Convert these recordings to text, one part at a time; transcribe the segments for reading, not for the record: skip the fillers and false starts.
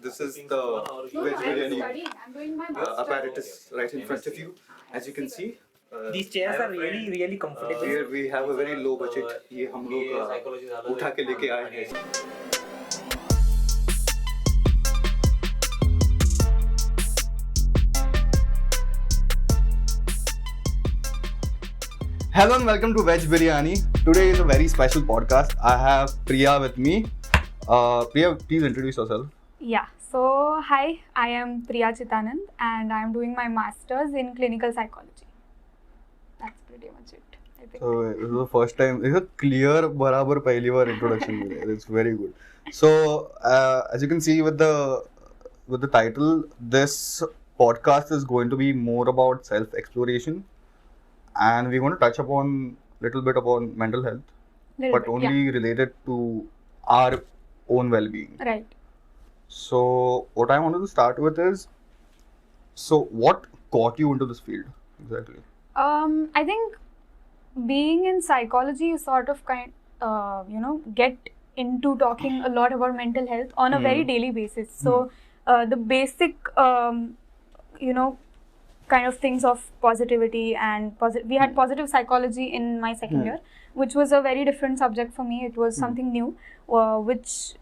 this is the veg biryani apparatus right in front of you. As you can see, These chairs are really comfortable. here we have a very low budget. ये हम लोग उठा के लेके आए हैं. Hello and welcome to Veg Biryani. Today is a very special podcast. I have Priya with me. Priya, please introduce yourself. Yeah, so hi, I am Priya Chitanand and I am doing my master's in clinical psychology. That's pretty much it, I think. So this is the first time. It's a clear, barabar pehli baar introduction. It's very good. So as you can see with the title, this podcast is going to be more about self-exploration, and we're going to touch upon little bit upon mental health, but only related to our own well-being. Right. So what I wanted to start with is, so what got you into this field exactly? I think being in psychology, you sort of get into talking a lot about mental health on a very daily basis. So the basic, kind of things of positivity and we had positive psychology in my second year, which was a very different subject for me. It was something new, which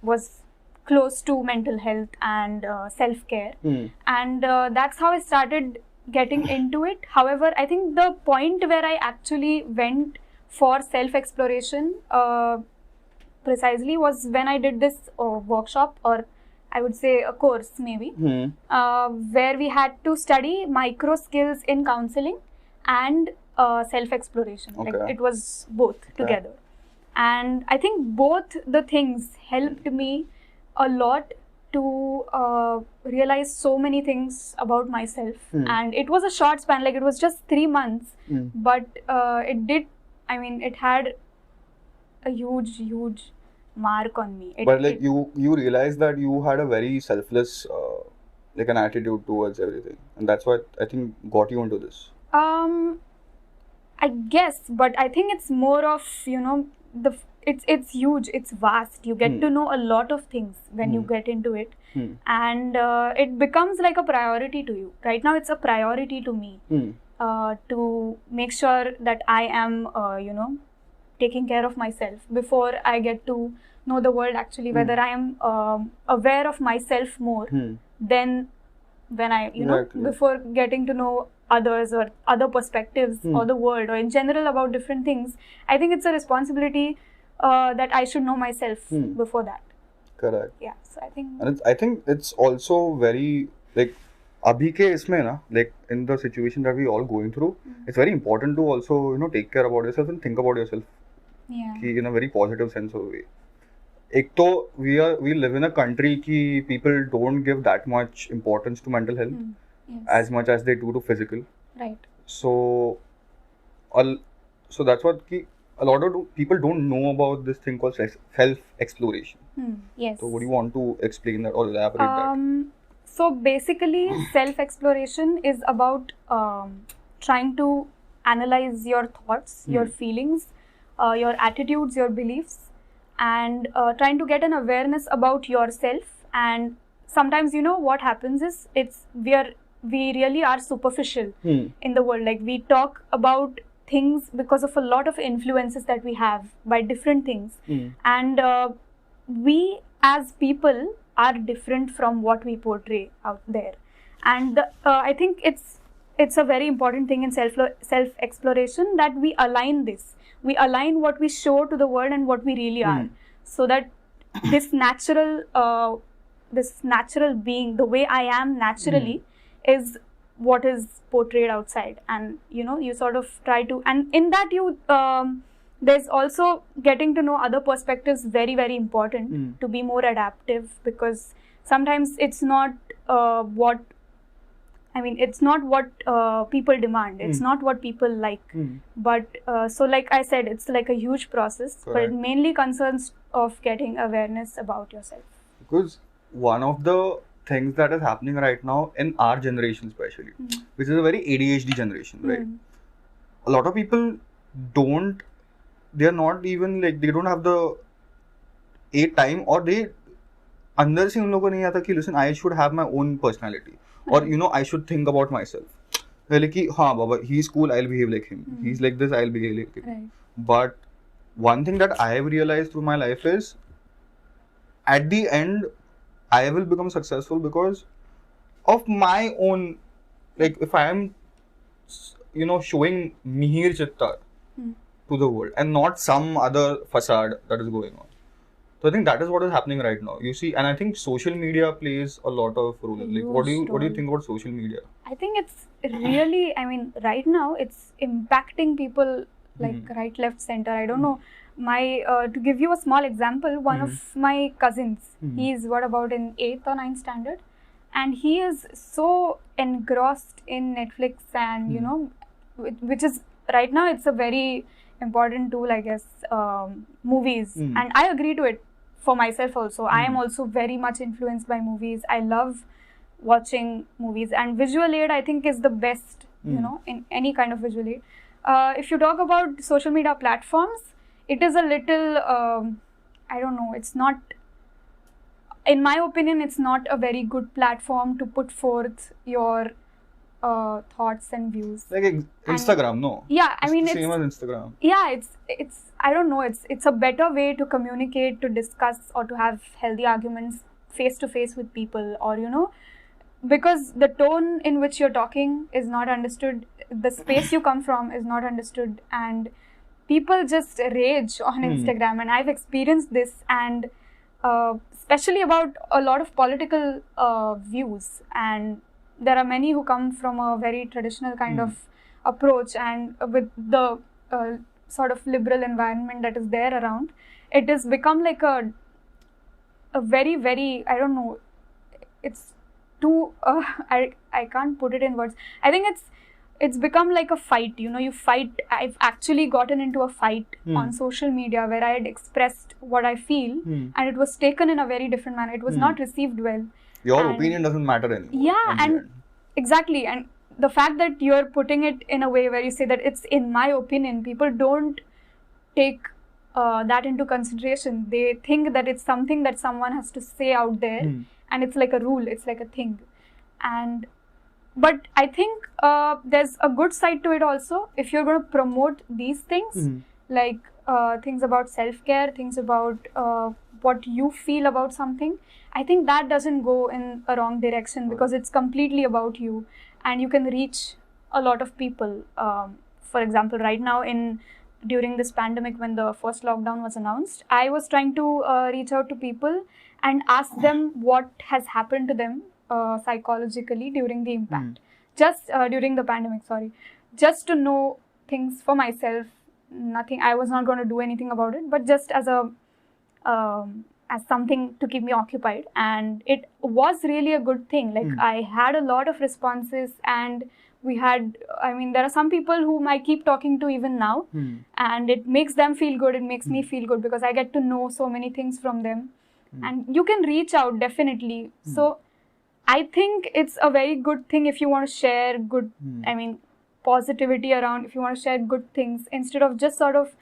was close to mental health and self-care, and that's how I started getting into it. However, I think the point where I actually went for self-exploration precisely was when I did this workshop, or I would say a course maybe, where we had to study micro skills in counseling and self-exploration. Okay. Like it was both together. And I think both the things helped me a lot to realize so many things about myself. And it was a short span, like it was just 3 months, but it had a huge mark on me. You realized that you had a very selfless an attitude towards everything, and that's what I think got you into this. I guess, but I think it's more of it's huge, it's vast. You get to know a lot of things when you get into it, and it becomes like a priority to you. Right now, it's a priority to me to make sure that I am taking care of myself before I get to know the world actually, whether I am aware of myself more than when I, Exactly. before getting to know others or other perspectives or the world or in general about different things. I think it's a responsibility that I should know myself before that. Correct. Yeah, so I think it's also very abhi ke isme na, in the situation that we all going through, it's very important to also take care about yourself and think about yourself. Yeah. In a very positive sense of way. एक तो we live in a country ki people don't give that much importance to mental health as much as they do to physical. Right. So that's what a lot of people don't know about this thing called self-exploration. Yes. So would you want to explain that or elaborate that? So basically, self-exploration is about trying to analyze your thoughts, your feelings, your attitudes, your beliefs, and trying to get an awareness about yourself. And sometimes what happens is we really are superficial in the world. Like we talk about things because of a lot of influences that we have by different things, and we as people are different from what we portray out there. And I think it's a very important thing in self-exploration that we align this. We align what we show to the world and what we really are, so that this natural being, the way I am naturally, is what is portrayed outside. And you sort of try to, and in that there's also getting to know other perspectives very, very important to be more adaptive, because sometimes it's not what people demand. It's not what people like. But so like I said, it's like a huge process. Correct. But it mainly concerns of getting awareness about yourself. Because one of the things that is happening right now in our generation especially, which is a very ADHD generation, right? A lot of people they don't have the time, or they अंदर से उन लोगों को नहीं आता कि listen, I should have my own personality, or you know, I should think about myself. Like कि हाँ बाबा, he's cool, I'll behave like him. He's like this, I'll behave like him. Right. But one thing that I have realized through my life is, at the end, I will become successful because of my own. Like if I am, you know, showing Mihir Chittar to the world and not some other facade that is going on. So I think that is what is happening right now. You see, and I think social media plays a lot of role. Like, what do you think about social media? I think it's really, I mean, right now it's impacting people like right, left, center. I don't know. To give you a small example, one of my cousins, he's what about in 8th or 9th standard, and he is so engrossed in Netflix and you know, which is right now it's a very important tool, I guess, movies, and I agree to it for myself also. I am also very much influenced by movies. I love watching movies, and visual aid I think is the best, you know, in any kind of visual aid. If you talk about social media platforms, it is a little, I don't know, it's not, in my opinion, it's not a very good platform to put forth your thoughts and views. Like Instagram, no? Yeah, I mean, it's the same as Instagram. Yeah, it's I don't know, it's a better way to communicate, to discuss, or to have healthy arguments face to face with people, or you know, because the tone in which you're talking is not understood, the space you come from is not understood, and people just rage on Instagram, and I've experienced this, and especially about a lot of political views, and there are many who come from a very traditional kind of approach, and with the sort of liberal environment that is there around, it has become like a very, very, I don't know, it's too, I can't put it in words. I think it's become like a fight, you know, you fight. I've actually gotten into a fight on social media where I had expressed what I feel, and it was taken in a very different manner. It was not received well. Your opinion doesn't matter anymore. Yeah, and exactly, and the fact that you're putting it in a way where you say that it's in my opinion, people don't take that into consideration. They think that it's something that someone has to say out there, and it's like a rule, it's like a thing. And but I think there's a good side to it also. If you're going to promote these things, like things about self-care, things about what you feel about something, I think that doesn't go in a wrong direction, because it's completely about you, and you can reach a lot of people. For example, right now during this pandemic, when the first lockdown was announced, I was trying to reach out to people and ask them what has happened to them psychologically during the impact, just during the pandemic, just to know things for myself. Nothing, I was not going to do anything about it, but just as a as something to keep me occupied, and it was really a good thing. Like I had a lot of responses, and we had, I mean, there are some people whom I keep talking to even now, and it makes them feel good, it makes me feel good, because I get to know so many things from them, and you can reach out definitely. So I think it's a very good thing if you want to share good, I mean, positivity around, if you want to share good things, instead of just sort of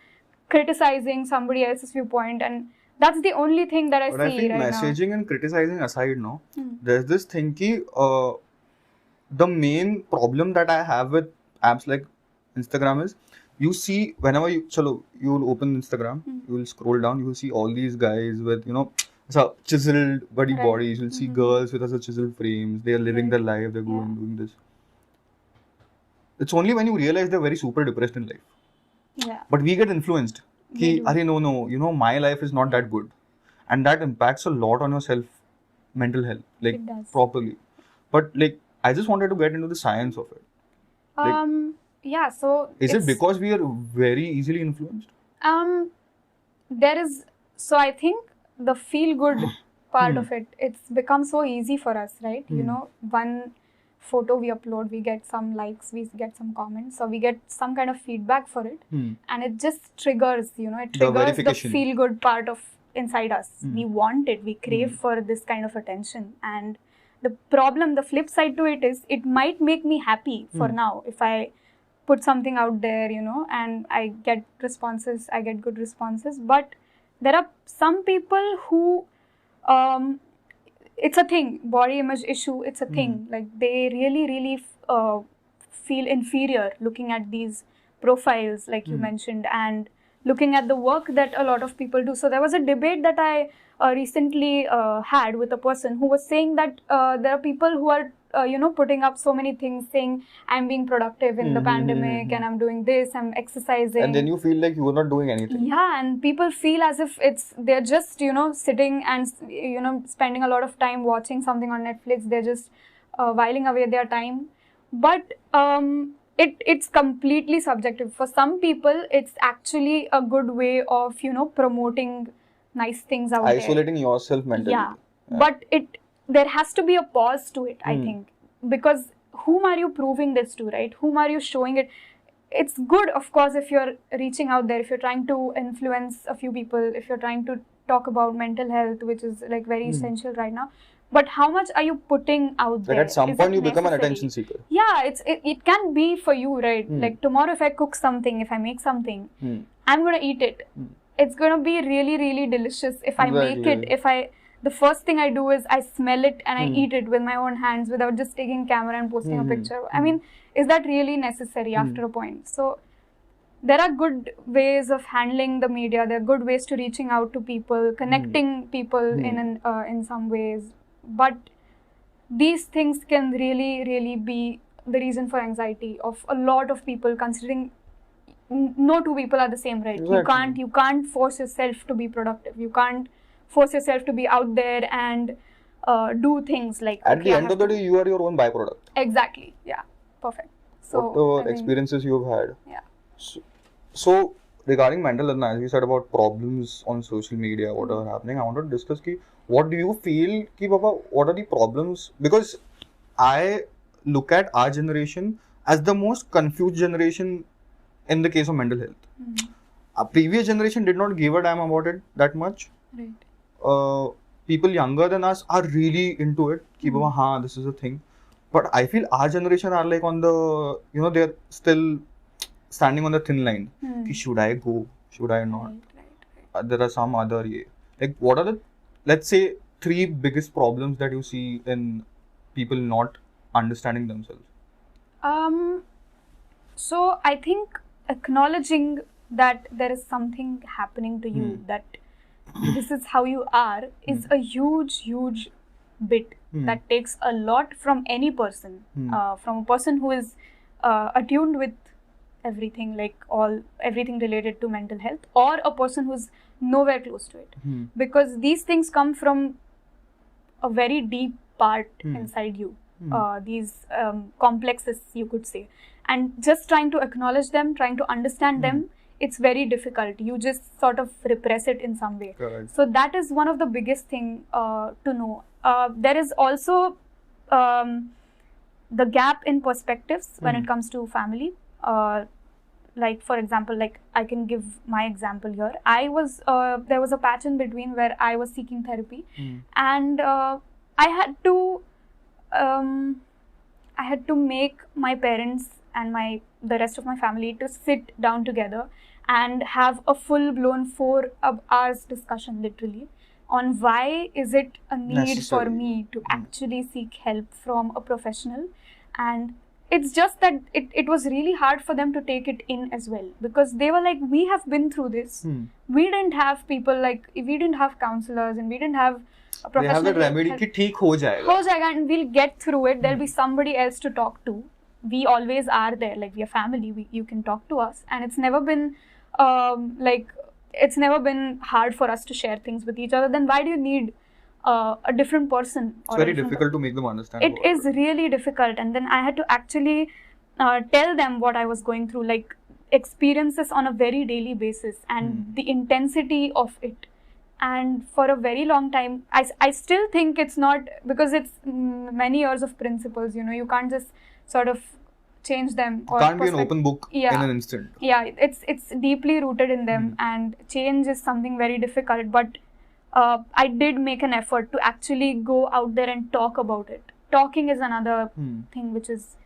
criticizing somebody else's viewpoint. And that's the only thing that I see I think right messaging and criticizing aside, no, there's this thing ki, the main problem that I have with apps like Instagram is, you see, whenever you'll open Instagram, you will scroll down, you will see all these guys with, you know, so chiseled bodies. You'll see girls with such chiseled frames. They are living their life. They're going doing this. It's only when you realize they're very super depressed in life. Yeah. But we get influenced. Ki, Arey, no, you know, my life is not that good, and that impacts a lot on your mental health, like It does. properly. But like, I just wanted to get into the science of it. Yeah. So Is it because we are very easily influenced? There is. So I think the feel good part of it, it's become so easy for us, right? You know, one photo we upload, we get some likes, we get some comments, so we get some kind of feedback for it, and it just triggers, you know, it triggers the feel good part of inside us. We want it, we crave for this kind of attention, and the flip side to it is, it might make me happy for now if I put something out there, you know, and I get responses, I get good responses. But there are some people who it's a thing. Body image issue, it's a thing. Like they really feel inferior looking at these profiles, like you mentioned, and looking at the work that a lot of people do. So there was a debate that I recently had with a person who was saying that there are people who are putting up so many things, saying I'm being productive in the pandemic and I'm doing this, I'm exercising, and then you feel like you are not doing anything. Yeah, and people feel as if they're just sitting and spending a lot of time watching something on Netflix. They're just whiling away their time, but it's completely subjective. For some people, it's actually a good way of promoting nice things out Isolating yourself mentally. Yeah, but there has to be a pause to it, I think, because whom are you proving this to, right? Whom are you showing it? It's good, of course, if you're reaching out there, if you're trying to influence a few people, if you're trying to talk about mental health, which is like very essential right now. But how much are you putting out there? Like at some Is point it you become an necessary? attention seeker. Yeah, it can be for you, right? Like tomorrow if I cook something, if I make something, I'm going to eat it. It's going to be really delicious if I make it. The first thing I do is I smell it and I eat it with my own hands without just taking camera and posting a picture. I mean, is that really necessary after a point? So there are good ways of handling the media. There are good ways to reaching out to people, connecting people in some ways. But these things can really be the reason for anxiety of a lot of people, considering no two people are the same, right? Exactly. You can't force yourself to be productive. You can't force yourself to be out there and do things like... At the end of the day, you are your own byproduct. Exactly. Yeah. Perfect. So what the experiences you've had. Yeah. So regarding mental health, as you said about problems on social media, what are happening, I wanted to discuss what do you feel, Baba, what are the problems? Because I look at our generation as the most confused generation in the case of mental health. Our previous generation did not give a damn about it that much. Right. People younger than us are really into it. Baba, this is a thing. But I feel our generation are like on the, they're still standing on the thin line. Should I go? Should I not? Right. There are some other, like what are the, let's say, 3 biggest problems that you see in people not understanding themselves? So I think acknowledging that there is something happening to you, that this is how you are, is a huge bit that takes a lot from any person, from a person who is attuned with everything, like everything related to mental health, or a person who's nowhere close to it, because these things come from a very deep part inside you, these complexes, you could say, and just trying to acknowledge them, trying to understand them, it's very difficult. You just sort of repress it in some way. Correct. So that is one of the biggest thing to know. There is also the gap in perspectives when it comes to family. Like for example, like I can give my example here. There was a patch in between where I was seeking therapy, and I had to make my parents and the rest of my family to sit down together and have a full-blown 4 hours discussion, literally, on why is it a need for me to actually seek help from a professional. And it's just that it was really hard for them to take it in as well, because they were like, we have been through this. We didn't have people we didn't have counselors, and we didn't have a professional. They have the remedy ki theek ho jayega. Ho jayega, and we'll get through it. There'll be somebody else to talk to. We always are there, like we are family. You can talk to us, and it's never been it's never been hard for us to share things with each other. Then why do you need a different person? It's very difficult to make them understand. It is really difficult, and then I had to actually tell them what I was going through, like experiences on a very daily basis, and the intensity of it. And for a very long time, I still think it's not, because it's many years of principles, you can't just sort of change them. Or can't be an open book in an instant. Yeah, it's deeply rooted in them, and change is something very difficult. But I did make an effort to actually go out there and talk about it. Talking is another thing which is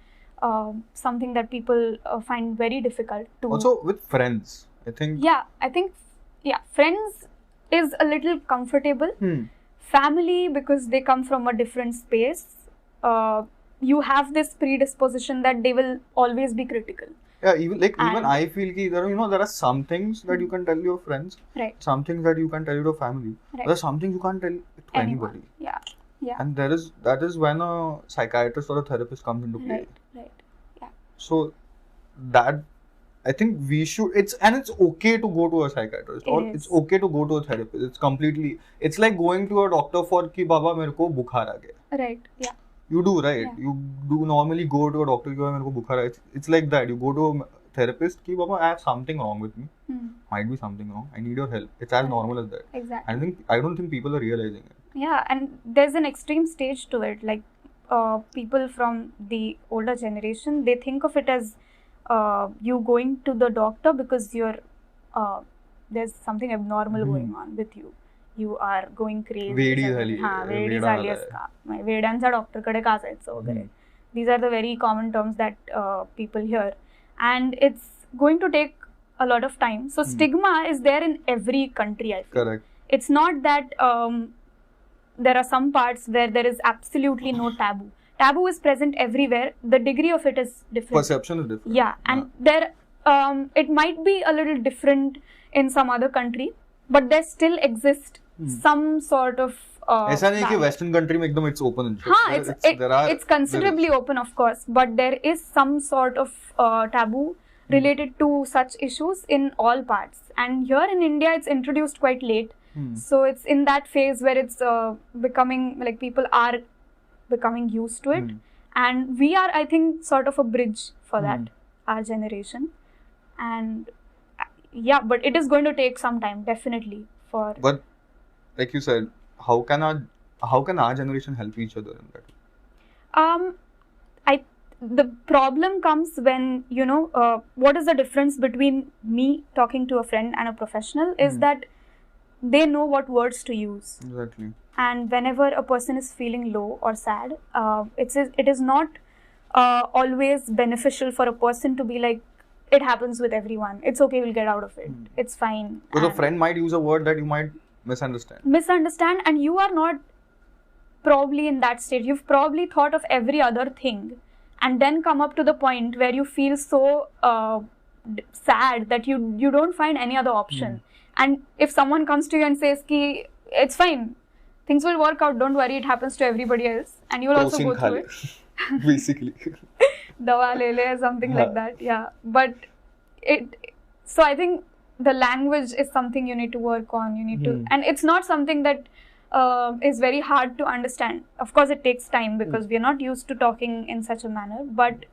something that people find very difficult to. Also with friends, I think. Yeah, friends is a little comfortable. family, because they come from a different space, you have this predisposition that they will always be critical. Yeah, even And- I feel ki there are some things that you can tell your friends, Right. some things that you can tell your family. Right. There are some things you can't tell to Anyone. anybody. Yeah. Yeah. And that is when a psychiatrist or a therapist comes into play. Right. Yeah. So that I think we should. It's okay to go to a psychiatrist or It it's is. okay to go to a therapist. It's like going to a doctor for ki baba mere ko bukhar aa gaya. Right. Yeah. You do, right? Yeah. You do normally go to a doctor ki baba mere ko bukhar aa gaya. It's like that. You go to a therapist ki baba I have something wrong with me. Might be something wrong. I need your help. It's as Right. normal as that. Exactly. I don't think people are realizing it. Yeah, and there's an extreme stage to it. Like people from the older generation, they think of it as you going to the doctor because you're there's something abnormal going on with you. You are going crazy. वेडी something. झाली हाँ, आहे, वेडी वेडा झाली झालाय. आहेस का? वेड्यांचा डॉक्टर कडे का जायचं वगैरे. These are the very common terms that people hear, and it's going to take a lot of time. So stigma is there in every country, I feel. Correct. It's not that there are some parts where there is absolutely no taboo. Taboo is present everywhere. The degree of it is different. Perception is different. Yeah, and there it might be a little different in some other country, but there still exists some sort of ऐसा नहीं कि barrier. Western country में एकदम it's open and हाँ, it's considerably open, of course, but there is some sort of taboo related to such issues in all parts. And here in India, it's introduced quite late. So it's in that phase where it's becoming, like, people are becoming used to it. And we are, I think, sort of a bridge for that, our generation. And yeah, but it is going to take some time, definitely, for... But like you said, how can our generation help each other in that? The problem comes when, what is the difference between me talking to a friend and a professional is that they know what words to use. Exactly. And whenever a person is feeling low or sad, it is not always beneficial for a person to be like, it happens with everyone. It's okay, we'll get out of it. It's fine. Because a And friend might use a word that you might misunderstand. misunderstand, and you are not probably in that state. You've probably thought of every other thing and then come up to the point where you feel so sad that you don't find any other option. And if someone comes to you and says ki it's fine, things will work out, don't worry, it happens to everybody else, and you will also go through it. Basically. Dawa le le, something like that. Yeah, but so I think the language is something you need to work on. You need to, and it's not something that is very hard to understand. Of course, it takes time because we are not used to talking in such a manner, but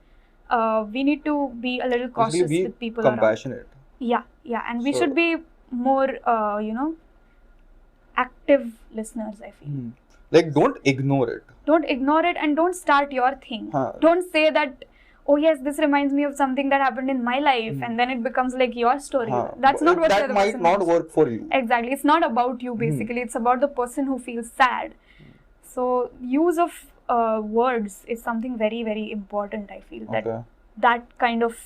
we need to be a little cautious Be with people around. compassionate. Yeah, and we So- should be more, active listeners, I feel. Like, don't ignore it. Don't ignore it and don't start your thing. Huh. Don't say that, oh yes, this reminds me of something that happened in my life, and then it becomes like your story. That's not what the that other might person not wants. work for you. Exactly. It's not about you, basically. It's about the person who feels sad. So use of words is something very, very important, I feel. Okay. That kind of...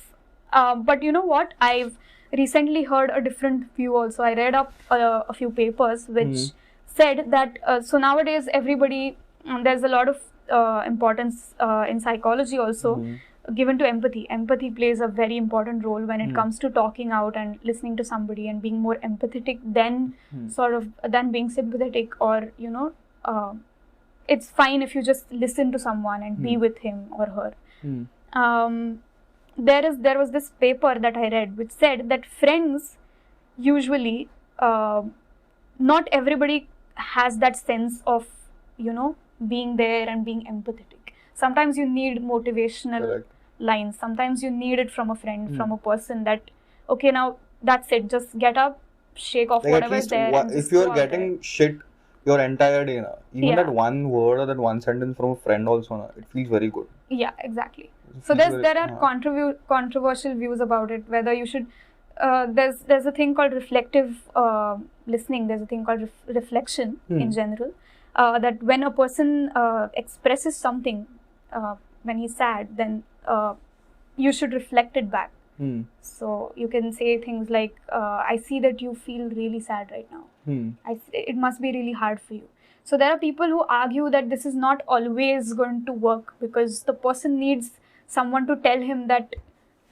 but you know what? I've recently heard a different view also. I read up a few papers which said that... so nowadays, everybody... there's a lot of importance in psychology also given to empathy. Empathy plays a very important role when it comes to talking out and listening to somebody and being more empathetic than than being sympathetic, or it's fine if you just listen to someone and be with him or her. There was this paper that I read which said that friends usually, not everybody has that sense of being there and being empathetic. Sometimes you need motivational Correct. lines. Sometimes you need it from a friend, from a person that, okay, now that's it. Just get up, shake off Like, at whatever is least there. and just if you're go out there. getting shit your entire day, even Yeah. that one word or that one sentence from a friend also, it feels very good. Yeah, exactly. It So feels there very- are controversial views about it. Whether you should, there's a thing called reflective listening. There's a thing called reflection in general. That when a person expresses something when he's sad, then you should reflect it back. So you can say things like, I see that you feel really sad right now. It must be really hard for you. So there are people who argue that this is not always going to work because the person needs someone to tell him that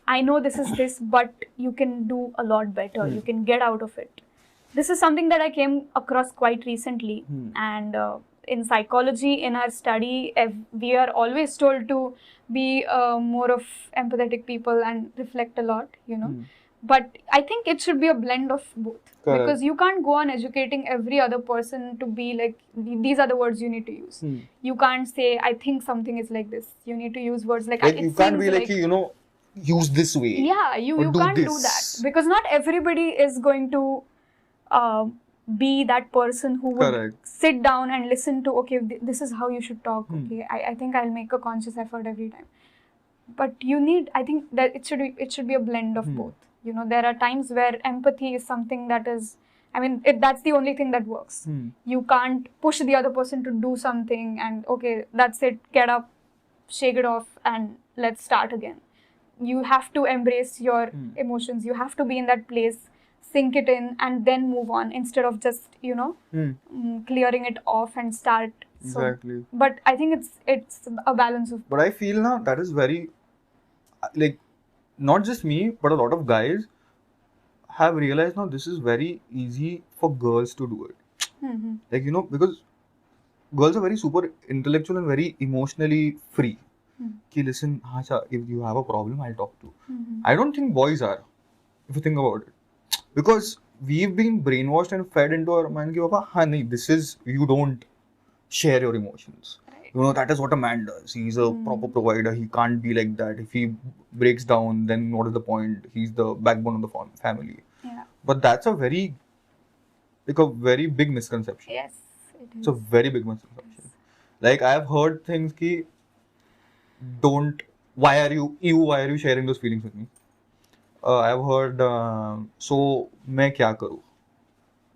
I know this is this, but you can do a lot better. You can get out of it. This is something that I came across quite recently. And in psychology, in our study, we are always told to be more of empathetic people and reflect a lot, you know. But I think it should be a blend of both. Correct. Because you can't go on educating every other person to be like, these are the words you need to use. You can't say, I think something is like this. You need to use words like, Like it you can't seems be like, you know, use this way. Yeah, you or do can't do this. that. Because not everybody is going to be that person who would Correct. sit down and listen to, okay, this is how you should talk. Okay, I think I'll make a conscious effort every time. But you need, I think that it should be a blend of both. You know, there are times where empathy is something that is, I mean, that's the only thing that works. You can't push the other person to do something and, okay, that's it, get up, shake it off, and let's start again. You have to embrace your emotions. You have to be in that place, sink it in, and then move on instead of just, you know, clearing it off and start. So, Exactly. but I think it's a balance of. But I feel now that is very, like, not just me, but a lot of guys have realized now this is very easy for girls to do it. Like, you know, because girls are very super intellectual and very emotionally free. Ki listen, if you have a problem, I'll talk to. I don't think boys are, if you think about it. Because we've been brainwashed and fed into our mind, ki, Papa, honey, this is, you don't share your emotions. You know, that is what a man does. He's a proper provider. He can't be like that. If he breaks down, then what is the point? He's the backbone of the family. Yeah. But that's a very big misconception. Yes, it is. It's a very big misconception. Like, I've heard things ki, why are you sharing those feelings with me? I've heard, so, मैं क्या करूँ?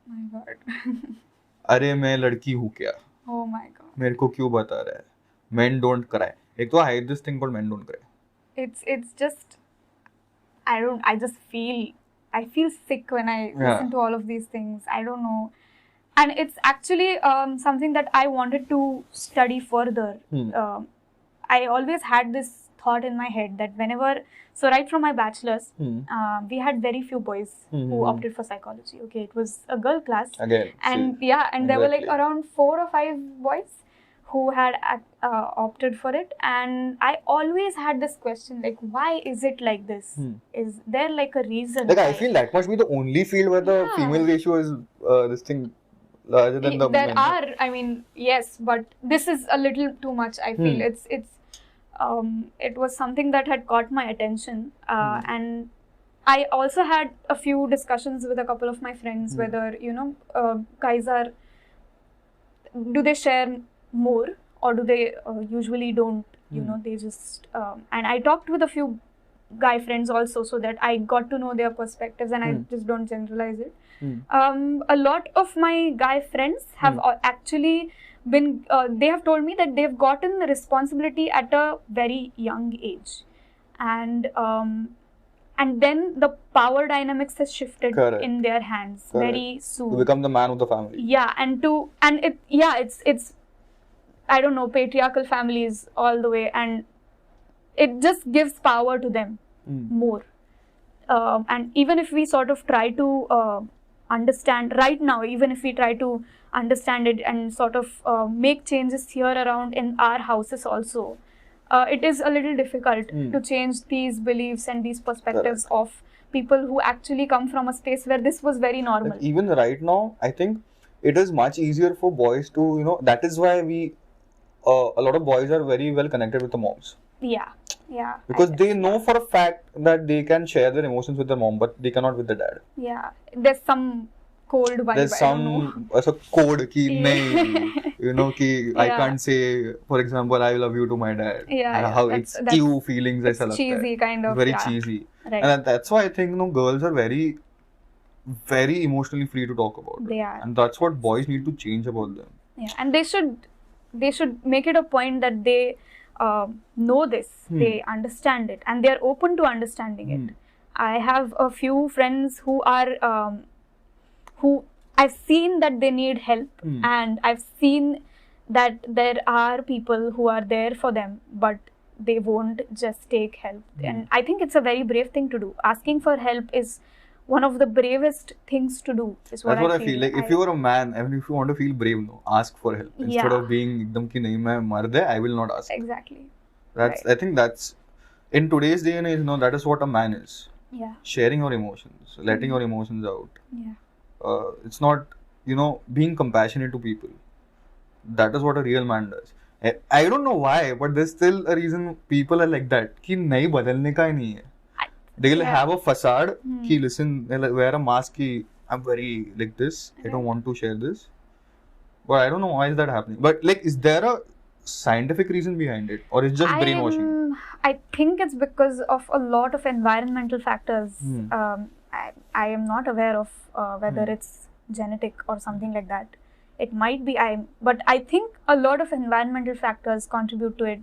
My God. अरे मैं लड़की हूँ क्या? Oh my God. मेरे को क्यों बता रहा है? Men don't cry. एक तो I hate this thing called men don't cry. It's just, I just feel sick when I listen to all of these things. I don't know. And it's actually something that I wanted to study further. I always had this thought in my head that so right from my bachelor's, we had very few boys who opted for psychology. Okay, it was a girl class. Again. And there were like around 4 or 5 boys who had opted for it. And I always had this question, like, why is it like this? Is there like a reason? Like, I feel that must be the only field where the female ratio is this thing larger than the there men. are, I mean, yes, but this is a little too much, I feel. It was something that had caught my attention, and I also had a few discussions with a couple of my friends whether, you know, guys do they share more or do they usually don't, you know, they just, and I talked with a few guy friends also so that I got to know their perspectives and I just don't generalize it. A lot of my guy friends have actually been, they have told me that they've gotten the responsibility at a very young age, and then the power dynamics has shifted in their hands very soon. To become the man of the family. Yeah, it's I don't know, patriarchal families all the way, and it just gives power to them more. And even if we sort of try to understand right now, even if we try to understand it and sort of make changes here around in our houses also, it is a little difficult to change these beliefs and these perspectives of people who actually come from a space where this was very normal. Like, even right now, I think it is much easier for boys to, you know, that is why a lot of boys are very well connected with the moms. Yeah. Because they know for a fact that they can share their emotions with their mom, but they cannot with their dad. Yeah. There's some cold vibe. There's some code ki nahi, you know, ki I can't say, for example, I love you to my dad. Yeah. How it's cute feelings. It's cheesy kind of. Very cheesy. Right. And that's why I think, you know, girls are very, very emotionally free to talk about it. They are. And that's what boys need to change about them. Yeah. And they should make it a point that they know this, they understand it, and they are open to understanding it. I have a few friends who are who I've seen that they need help, and I've seen that there are people who are there for them, but they won't just take help. And I think it's a very brave thing to do. Asking for help is one of the bravest things to do. Is what That's what I feel. Like if you are a man, even if you want to feel brave, no, ask for help instead of being ekdam ki nahi main mard hai, I will not ask. Exactly. That's I think that's in today's day and age, no, that is what a man is. Yeah. Sharing your emotions, letting your emotions out. Yeah. It's not, being compassionate to people. That is what a real man does. I don't know why, but there's still a reason people are like that. कि नहीं बदलने का ही नहीं है. They'll have a facade. कि listen, they'll wear a mask. कि I'm very like this. I don't want to share this. But I don't know why is that happening. But like, is there a scientific reason behind it, or is just brainwashing? I think it's because of a lot of environmental factors. I am not aware of whether it's genetic or something like that. It might be, but I think a lot of environmental factors contribute to it.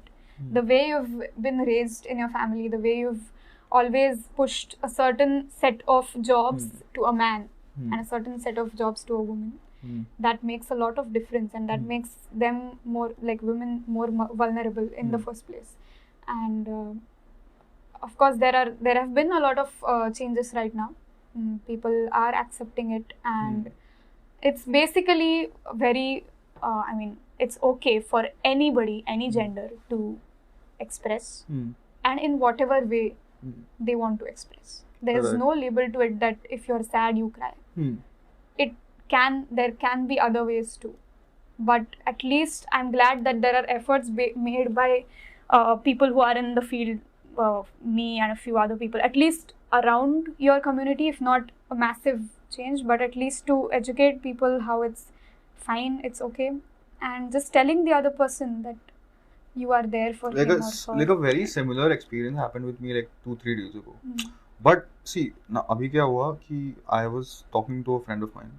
The way you've been raised in your family, the way you've always pushed a certain set of jobs to a man and a certain set of jobs to a woman. That makes a lot of difference, and that makes them more, like women, more vulnerable in the first place. And of course, there have been a lot of changes right now. People are accepting it, and it's basically very, it's okay for anybody, any gender, to express, and in whatever way they want to express. There's no label to it that if you're sad, you cry. There can be other ways too. But at least I'm glad that there are efforts made by people who are in the field, me and a few other people, at least around your community, if not a massive change, but at least to educate people how it's fine, it's okay, and just telling the other person that you are there for him or her. Like a very similar experience happened with me like 2-3 days ago. But see, now abhi kya hua ki I was talking to a friend of mine.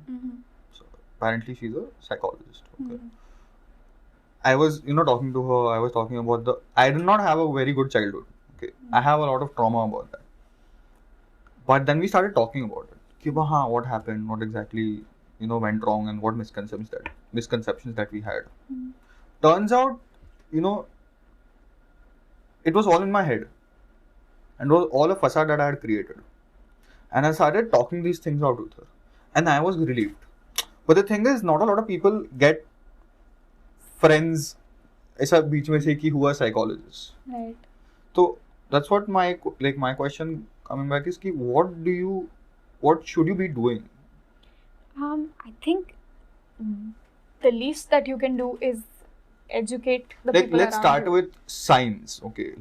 So apparently she's a psychologist. Okay. I was talking to her. I was talking about I did not have a very good childhood. Okay, I have a lot of trauma about that. But then we started talking about it. Ki what happened? What exactly went wrong, and what misconceptions that we had. Turns out, it was all in my head, and it was all a facade that I had created. And I started talking these things out with her, and I was relieved. But the thing is, not a lot of people get friends ऐसा बीच में से कि who are psychologists. Right. So that's what my question coming back is कि what should you be doing? I think the least that you can do is educate the people Let's around start you. with signs. Okay,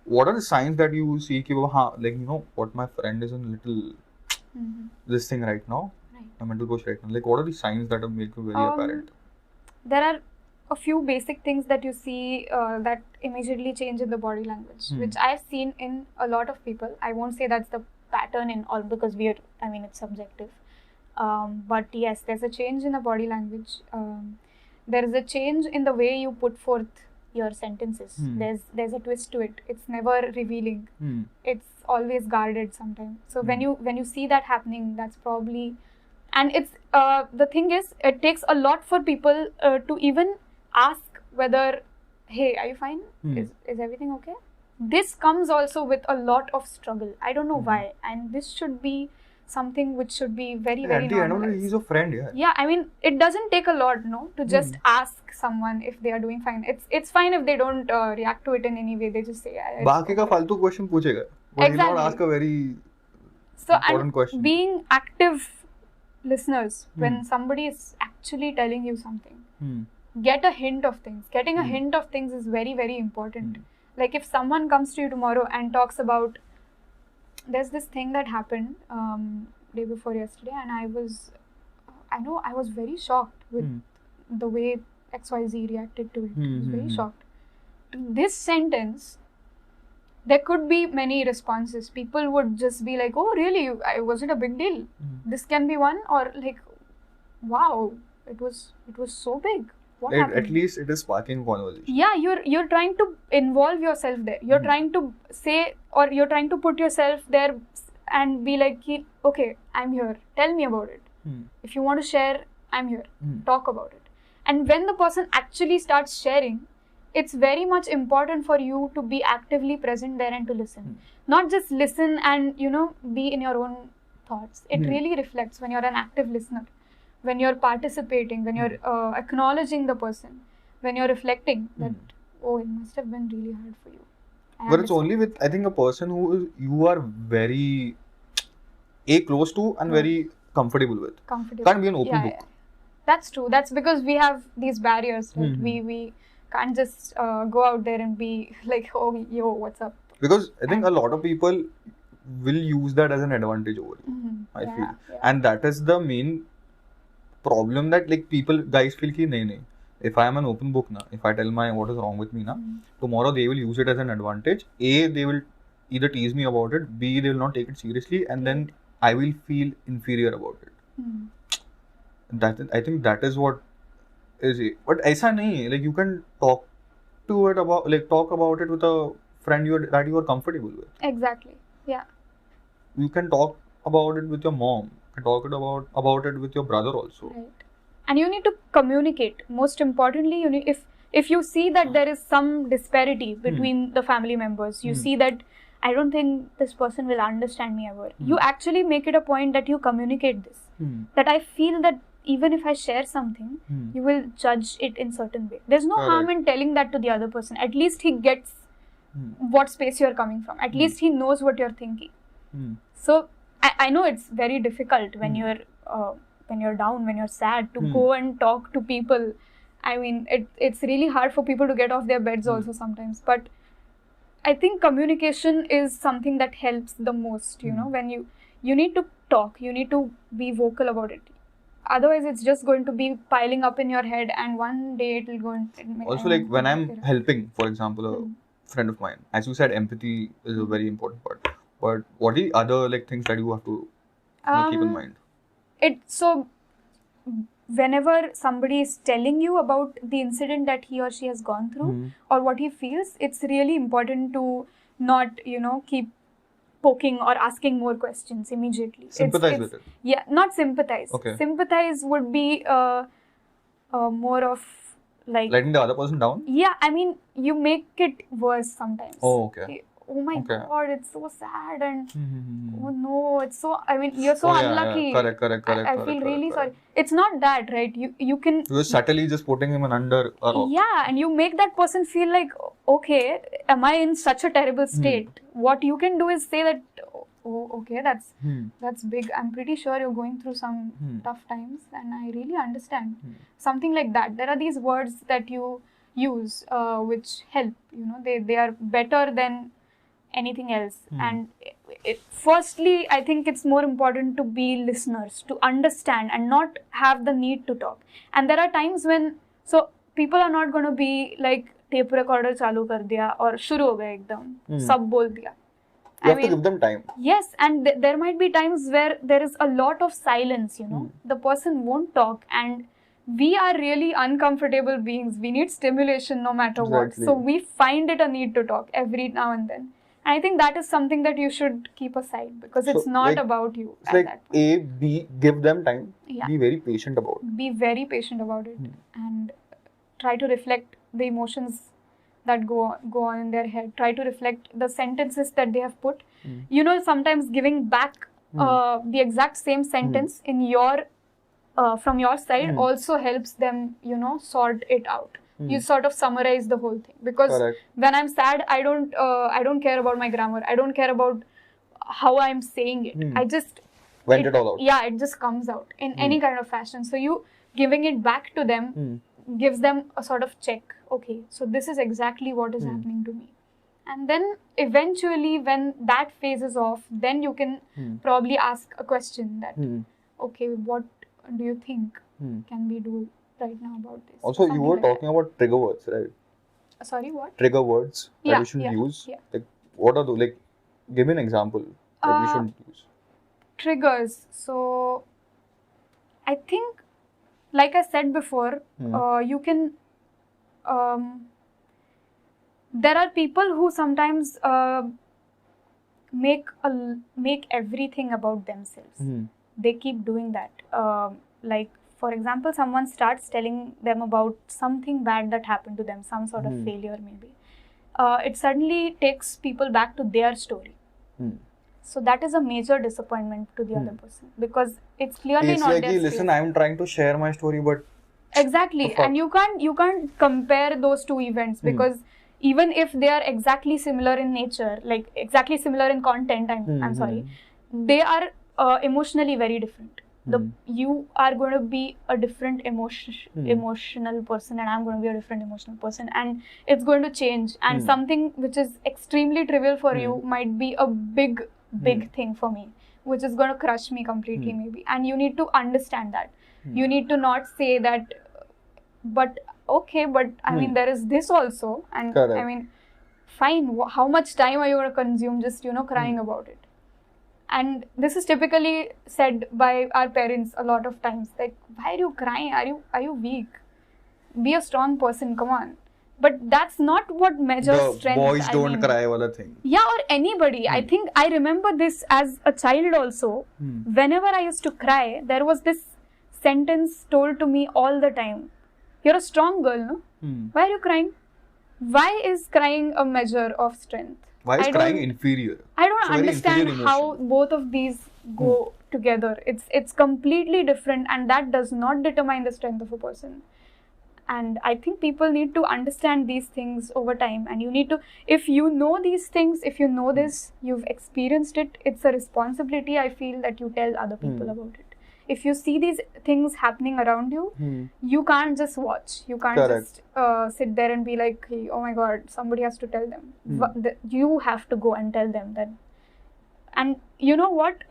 what are the signs that you see कि what my friend is in little this thing right now, a mental coach right now. Like, what are the signs that make you very apparent? There are a few basic things that you see that immediately change in the body language, which I've seen in a lot of people. I won't say that's the pattern in all, because it's subjective. But yes, there's a change in the body language. There is a change in the way you put forth your sentences. There's a twist to it. It's never revealing. It's always guarded sometimes. So when you see that happening, that's probably, and it's the thing is, it takes a lot for people to even ask whether, hey, are you fine? Is everything okay? This comes also with a lot of struggle. I don't know why, and this should be something which should be very, very at the end of normalized. it, he's a friend, yeah. Yeah, it doesn't take a lot, to just ask someone if they are doing fine. It's fine if they don't react to it in any way. They just say, yeah, बाकी का फालतू question पूछेगा. But he'll not ask a very important question. Being active listeners, when somebody is actually telling you something, get a hint of things. Getting a hint of things is very, very important. Like if someone comes to you tomorrow and talks about, there's this thing that happened day before yesterday, and I was very shocked with the way XYZ reacted to it. I was very shocked. To this sentence, there could be many responses. People would just be like, oh really, was it a big deal? This can be one, or like, wow, it was so big. What happened? At least it is sparking conversation. Yeah, you're trying to involve yourself there. You're trying to say, or you're trying to put yourself there and be like, okay, I'm here. Tell me about it. If you want to share, I'm here. Talk about it. And when the person actually starts sharing, it's very much important for you to be actively present there and to listen. Not just listen and, be in your own thoughts. It really reflects when you're an active listener, when you're participating, when you're acknowledging the person, when you're reflecting that, it must have been really hard for you. But it's only with, I think, a person who you are very close to and very comfortable with. Can't be an open book. Yeah. That's true. That's because we have these barriers, right? We can't just go out there and be like, oh, yo, what's up? Because I think a lot of people will use that as an advantage over you, I feel. Yeah. And that is the main problem that guys feel ki nahi. If I am an open book na, if I tell what is wrong with me na, tomorrow they will use it as an advantage. A, they will either tease me about it. B, they will not take it seriously, and then I will feel inferior about it. I think that is what is it. But aisa nahi, you can talk about it with a friend that you are comfortable with. Exactly. Yeah. You can talk about it with your mom. You can talk about it with your brother also. Right. And you need to communicate. Most importantly, if you see that there is some disparity between the family members, you see that I don't think this person will understand me ever. You actually make it a point that you communicate this. That I feel that even if I share something, you will judge it in certain way. There's no harm in telling that to the other person. At least he gets what space you're coming from. At least he knows what you're thinking. So I know it's very difficult when you're down, when you're sad, to go and talk to people. I mean, it's really hard for people to get off their beds also sometimes. But I think communication is something that helps the most, when you need to talk, you need to be vocal about it. Otherwise, it's just going to be piling up in your head, and one day it will go and... Also, when I'm helping, for example, a friend of mine, as you said, empathy is a very important part. But what are the other things that you have to keep in mind? So, whenever somebody is telling you about the incident that he or she has gone through or what he feels, it's really important to not, keep poking or asking more questions immediately. Sympathize with it. Yeah, not sympathize. Okay. Sympathize would be more of letting the other person down? Yeah, I mean, you make it worse sometimes. Oh, okay. Oh my God, it's so sad and oh no, it's so, I mean, you're so unlucky. Yeah. Correct. I feel really sorry. It's not that, right? You can... You're subtly just putting him under a rock. Yeah, and you make that person feel like, okay, am I in such a terrible state? What you can do is say that, oh, okay, that's big. I'm pretty sure you're going through some tough times and I really understand. Something like that. There are these words that you use which help, they are better than anything else. And firstly, I think it's more important to be listeners, to understand and not have the need to talk. And there are times when, so people are not going to be like tape recorder chalu kar diya or shuru ho gaya ekdam, sab bol diya. You have to give them time. Yes, and there might be times where there is a lot of silence, the person won't talk, and we are really uncomfortable beings. We need stimulation no matter what. So we find it a need to talk every now and then. And I think that is something that you should keep aside because it's not about you. It's like A, B, give them time. Yeah. Be very patient about it. Be very patient about it and try to reflect the emotions that go on in their head. Try to reflect the sentences that they have put. Sometimes giving back the exact same sentence in your from your side also helps them, sort it out. You sort of summarize the whole thing because when I'm sad, I don't care about my grammar. I don't care about how I'm saying it. I just vent it all out. Yeah, it just comes out in any kind of fashion. So you giving it back to them gives them a sort of check. Okay, so this is exactly what is happening to me. And then eventually when that phase is off, then you can probably ask a question that, okay, what do you think can we do right now about this? Also, you were talking about trigger words, right? Sorry, what? Trigger words that we should use. Yeah. Like, what are those? Like, give me an example that we should use. Triggers. So, I think, like I said before, you can... there are people who sometimes make everything about themselves. they keep doing that. Like, for example, someone starts telling them about something bad that happened to them, some sort of failure maybe. It suddenly takes people back to their story. So that is a major disappointment to the other person, because it's clearly It's not like, their listen, space. I'm trying to share my story, but Exactly, and you can't compare those two events, because even if they are exactly similar in nature, like exactly similar in content, I'm sorry, they are emotionally very different. You are going to be a different emotional person, and I'm going to be a different emotional person, and it's going to change. And something which is extremely trivial for you might be a big thing for me, which is going to crush me completely maybe. And you need to understand that. You need to not say that, but okay, but I mean, there is this also, and Correct. I mean, fine, how much time are you going to consume just, crying about it? And this is typically said by our parents a lot of times, like, why are you crying? Are you weak? Be a strong person, come on. But that's not what measures the strength. boys I don't mean, cry wala thing. Yeah, or anybody. I think I remember this as a child also. Whenever I used to cry, there was this sentence told to me all the time. You're a strong girl, no? Why are you crying? Why is crying a measure of strength? Why is crying inferior? I don't It's a very understand inferior how emotion. both of these go together. It's completely different, and that does not determine the strength of a person. And I think people need to understand these things over time, and you need to, if you know these things, if you know this, you've experienced it, it's a responsibility, I feel, that you tell other people about it. If you see these things happening around you, you can't just watch. You can't Correct. just sit there and be like, hey, oh my god, somebody has to tell them. You have to go and tell them that. And you know what?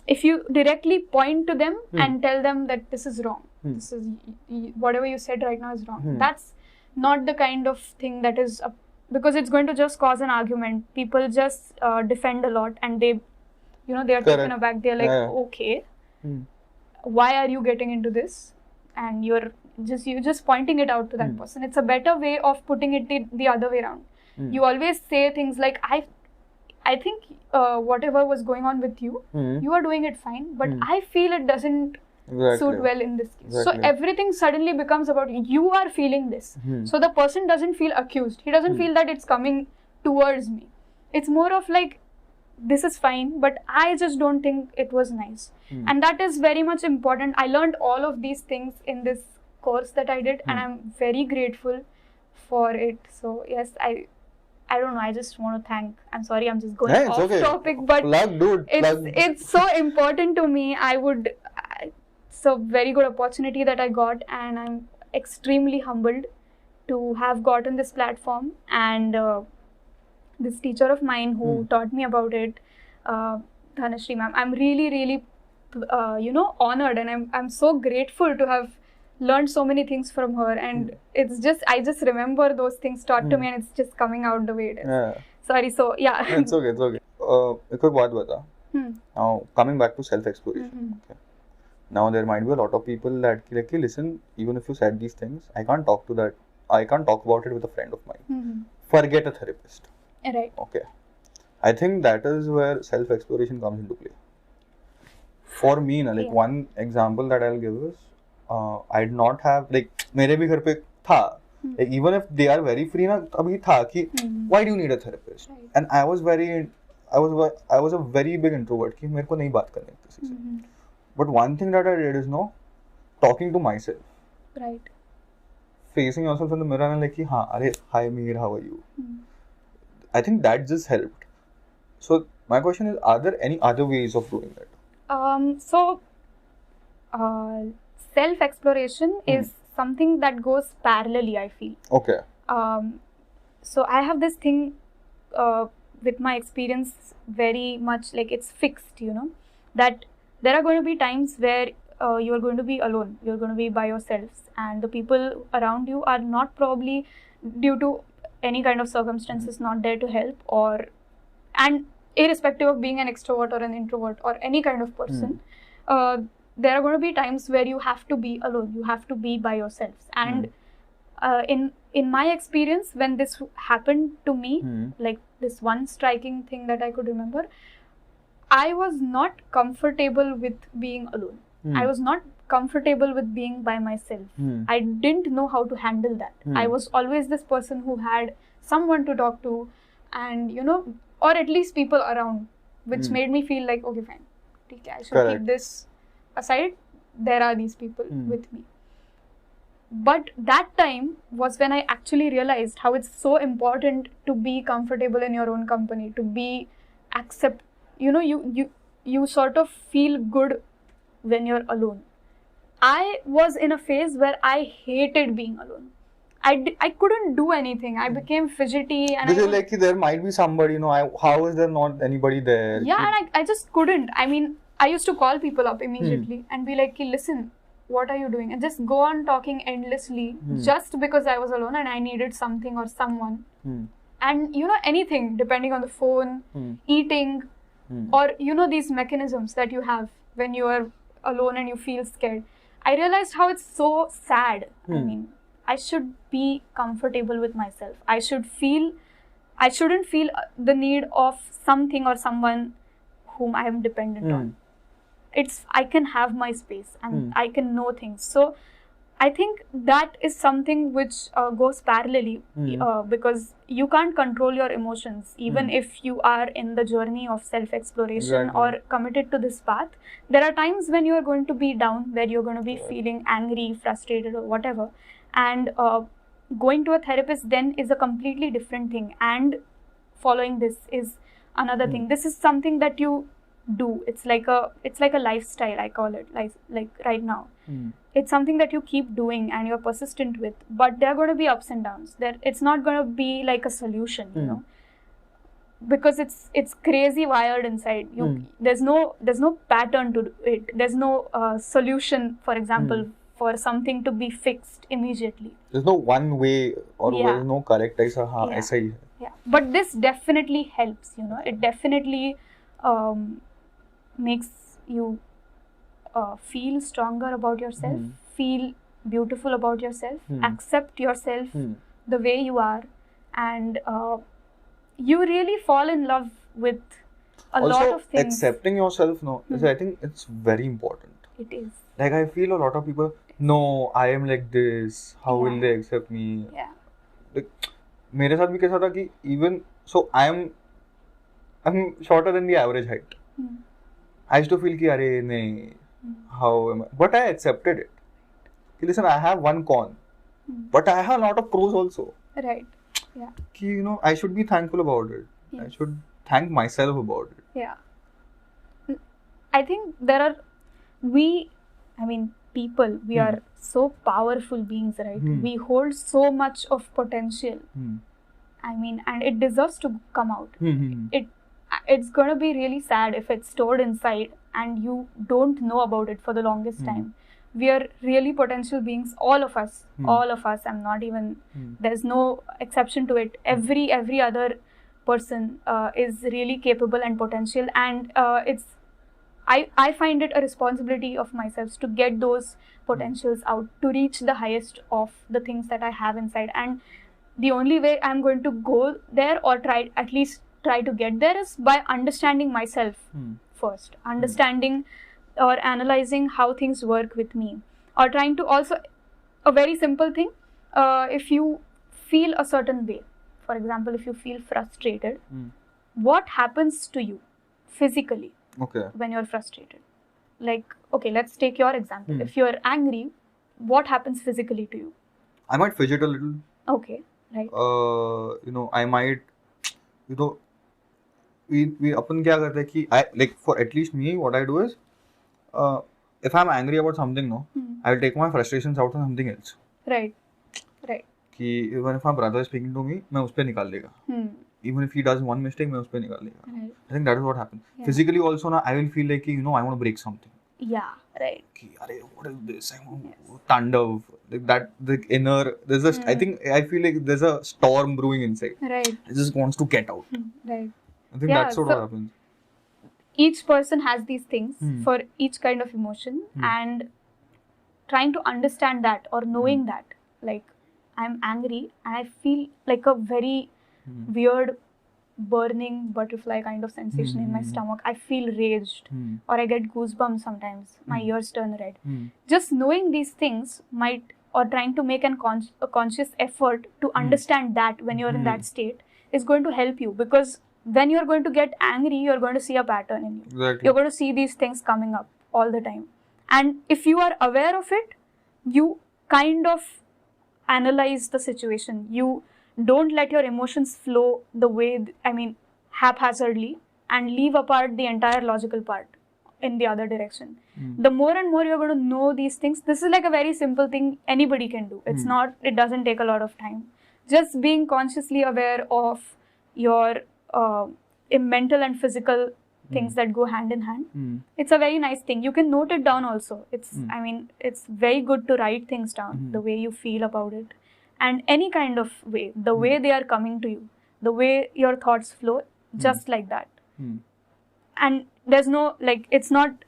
If you directly point to them and tell them that this is wrong, this is whatever you said right now is wrong, that's not the kind of thing that is because it's going to just cause an argument. People just defend a lot, and they are taken aback. They're like, okay, why are you getting into this? And you're just pointing it out to that person. It's a better way of putting it the other way around. You always say things like, I think whatever was going on with you, you are doing it fine, but I feel it doesn't suit well in this case. So everything suddenly becomes about you are feeling this. So the person doesn't feel accused. He doesn't feel that it's coming towards me. It's more of like, this is fine, but I just don't think it was nice. And that is very much important. I learned all of these things in this course that I did, and I'm very grateful for it. So yes, I don't know, I just want to thank, I'm sorry, I'm just going off topic, but it's so important to me. It's a very good opportunity that I got, and I'm extremely humbled to have gotten this platform, and this teacher of mine who taught me about it, Dhanashri ma'am, I'm really, really, honored, and I'm so grateful to have learned so many things from her, and it's just, I just remember those things taught to me, and it's just coming out the way it is. Sorry, so yeah. It's okay. एक और बात बता. Now coming back to self-exploration. Okay. Now there might be a lot of people that like, listen, even if you said these things, I can't talk about it with a friend of mine. Forget a therapist. Right. Okay. I think that is where self-exploration comes into play. For me, one example that I'll give is, I did not have, like, मेरे भी घर पे था, like, even if they are very free ना, अभी था कि why do you need a therapist? And I was a very big introvert कि मेरे को नहीं बात करनी किसी से. But one thing that I did is talking to myself. Right. Facing yourself in the mirror and like, hi Mir, how are you? I think that just helped. So my question is, are there any other ways of doing that? Self-exploration is something that goes parallelly, I feel. Okay. So I have this thing with my experience very much like it's fixed, that there are going to be times where you are going to be alone, you're going to be by yourselves, and the people around you are not probably, due to any kind of circumstances, not there to help, and irrespective of being an extrovert or an introvert or any kind of person, there are going to be times where you have to be alone, you have to be by yourselves. And in my experience, when this happened to me, like this one striking thing that I could remember, I was not comfortable with being alone. I was not comfortable with being by myself. I didn't know how to handle that. I was always this person who had someone to talk to, and or at least people around, which made me feel like, okay, fine, okay, I should keep this aside. There are these people with me. But that time was when I actually realized how it's so important to be comfortable in your own company, to be you sort of feel good when you're alone. I was in a phase where I hated being alone. I couldn't do anything. I became fidgety. And because like there might be somebody, how is there not anybody there? Yeah, and I just couldn't. I mean, I used to call people up immediately and be like, listen, what are you doing? And just go on talking endlessly just because I was alone and I needed something or someone. And anything, depending on the phone, eating, or these mechanisms that you have when you are alone and you feel scared. I realized how it's so sad. I mean, I should be comfortable with myself. I shouldn't feel the need of something or someone whom I am dependent on. I can have my space and I can know things. So I think that is something which goes parallelly because you can't control your emotions even if you are in the journey of self-exploration or committed to this path. There are times when you are going to be down, where you're going to be feeling angry, frustrated or whatever, and going to a therapist then is a completely different thing, and following this is another thing. This is something that you do. It's like a lifestyle, I call it, like right now. It's something that you keep doing and you're persistent with, but there are going to be ups and downs. It's not going to be like a solution, because it's crazy wired inside. There's no pattern to it. There's no solution, for example, for something to be fixed immediately. There's no one way or there's no correct aisa. Yeah, but this definitely helps. It definitely makes you feel stronger about yourself, feel beautiful about yourself, accept yourself the way you are, and you really fall in love with a lot of things. Accepting yourself, I think it's very important. It is. Like I feel a lot of people, no, I am like this. How will they accept me? Yeah. Like, मेरे साथ भी कैसा था कि even so I'm shorter than the average height. I used to feel कि अरे नहीं, how am I? But I accepted it. Listen, I have one con, but I have a lot of pros also. Right. Yeah. I should be thankful about it. Yes. I should thank myself about it. Yeah. I think people, we are so powerful beings, right? We hold so much of potential. And it deserves to come out. It's going to be really sad if it's stored inside and you don't know about it for the longest time. We are really potential beings, all of us. I'm not even, there's no exception to it. Every other person is really capable and potential, and I find it a responsibility of myself to get those potentials out, to reach the highest of the things that I have inside. And the only way I'm going to go there, or at least try to get there, is by understanding myself first, understanding or analyzing how things work with me, or trying to also, a very simple thing, if you feel a certain way, for example, if you feel frustrated, what happens to you physically when you're frustrated? Like, okay, let's take your example. If you're angry, what happens physically to you? I might fidget a little. Okay, right. I might, we अपन क्या करते हैं कि like for at least me, what I do is, if I'm angry about something, I will take my frustrations out on something else. Right. कि even if my brother is speaking to me, मैं उस पे निकाल देगा. Even if he does one mistake, मैं उस पे निकाल देगा. Right. I think that is what happens. Yeah. Physically also, I will feel like, I want to break something. Yeah, right. कि अरे what is this? I want Tandav. Like that, the inner, there's a, I feel like there's a storm brewing inside. Right. It just wants to get out. Right. I think that's what happens. Each person has these things for each kind of emotion, and trying to understand that, or knowing that, like, I'm angry and I feel like a very weird burning butterfly kind of sensation in my stomach. I feel raged, or I get goosebumps sometimes. My ears turn red. Just knowing these things might, or trying to make a conscious effort to understand that when you're in that state is going to help you, because when you're going to get angry, you're going to see a pattern in you. Exactly. You're going to see these things coming up all the time. And if you are aware of it, you kind of analyze the situation. You don't let your emotions flow the way, haphazardly, and leave apart the entire logical part in the other direction. The more and more you're going to know these things, this is like a very simple thing anybody can do. It's not, it doesn't take a lot of time. Just being consciously aware of your mental and physical things that go hand in hand. It's a very nice thing. You can note it down also. It's it's very good to write things down, the way you feel about it, and any kind of way, the way they are coming to you, the way your thoughts flow, just like that. And there's no, like, it's not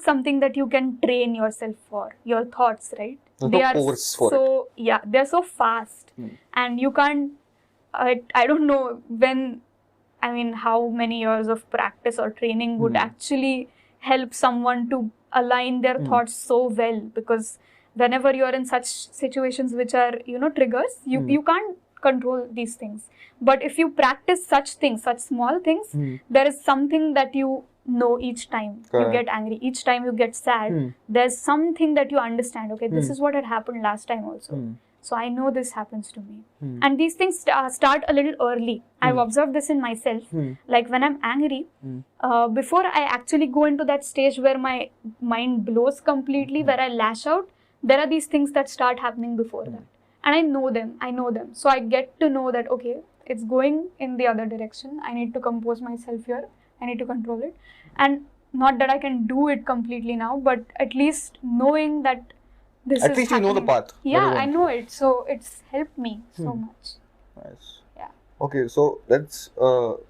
something that you can train yourself for, your thoughts, right? There's They no are course for so, yeah, they're so fast, and you can't, I don't know how many years of practice or training would actually help someone to align their thoughts so well, because whenever you're in such situations which are, triggers, you can't control these things. But if you practice such things, such small things, there is something that you know each time you get angry, each time you get sad, there's something that you understand. Okay, this is what had happened last time also. So I know this happens to me. And these things start a little early. I've observed this in myself. Like when I'm angry, before I actually go into that stage where my mind blows completely, where I lash out, there are these things that start happening before that. And I know them. So I get to know that, okay, it's going in the other direction. I need to compose myself here. I need to control it. And not that I can do it completely now, but at least knowing that this At is least you know the happening. path. Yeah, I know it. So it's helped me so much. Nice. Yeah. Okay, so let's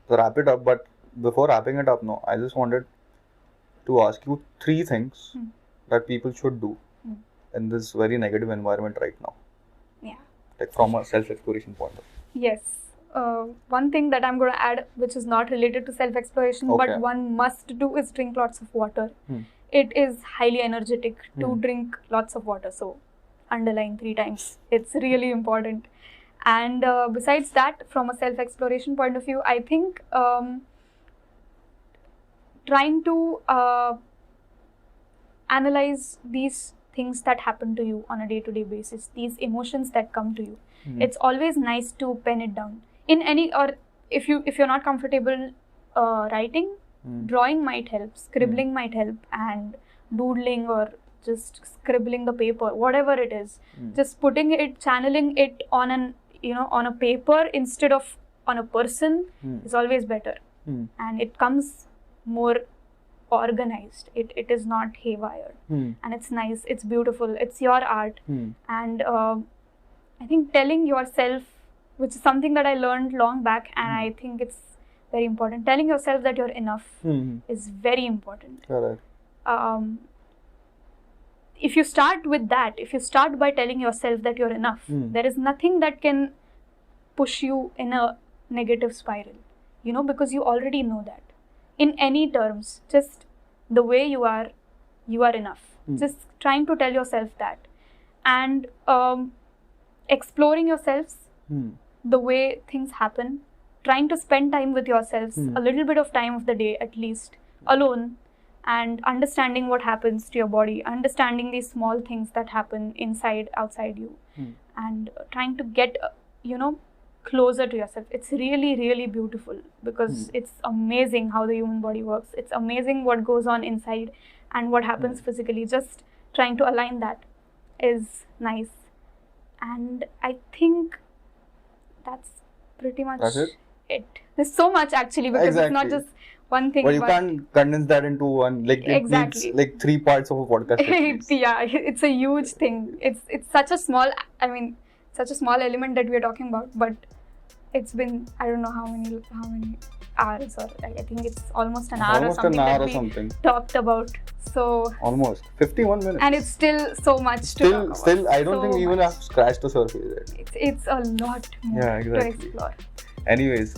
wrap it up. But before wrapping it up, I just wanted to ask you 3 things that people should do in this very negative environment right now. Yeah. Like from a self-exploration point of view. Yes. One thing that I'm going to add, which is not related to self-exploration, but one must do, is drink lots of water. It is highly energetic to drink lots of water. So, underline 3 times. It's really important. And besides that, from a self-exploration point of view, I think trying to analyze these things that happen to you on a day-to-day basis, these emotions that come to you. It's always nice to pen it down. In any, or if you're not comfortable writing, drawing might help, scribbling might help, and doodling or just scribbling the paper, whatever it is, just putting it, channeling it on on a paper instead of on a person is always better, and it comes more organized. It is not haywire, and it's nice, it's beautiful, it's your art. And I think telling yourself, which is something that I learned long back, and I think it's very important, telling yourself that you're enough is very important. Correct. If you start with that, if you start by telling yourself that you're enough, there is nothing that can push you in a negative spiral, because you already know that. In any terms, just the way you are enough. Just trying to tell yourself that. And exploring yourselves, the way things happen, trying to spend time with yourselves, a little bit of time of the day at least, alone, and understanding what happens to your body, understanding these small things that happen inside, outside you, and trying to get, closer to yourself. It's really, really beautiful, because it's amazing how the human body works. It's amazing what goes on inside and what happens physically. Just trying to align that is nice. And I think that's pretty much it. There's so much actually, because it's not just one thing. But you can't condense that into one. Like it needs like 3 parts of a podcast. Yeah, it's a huge thing. It's such a small. such a small element that we are talking about, but it's been, I don't know how many hours, or I think it's almost an hour Almost or something an hour that or we something. talked about. So Almost 51 minutes. and it's still so much to talk about. Still, I don't So think we even much. have scratched the surface yet. It's a lot more Yeah, exactly. to explore. Anyways,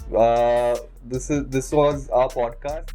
this was our podcast.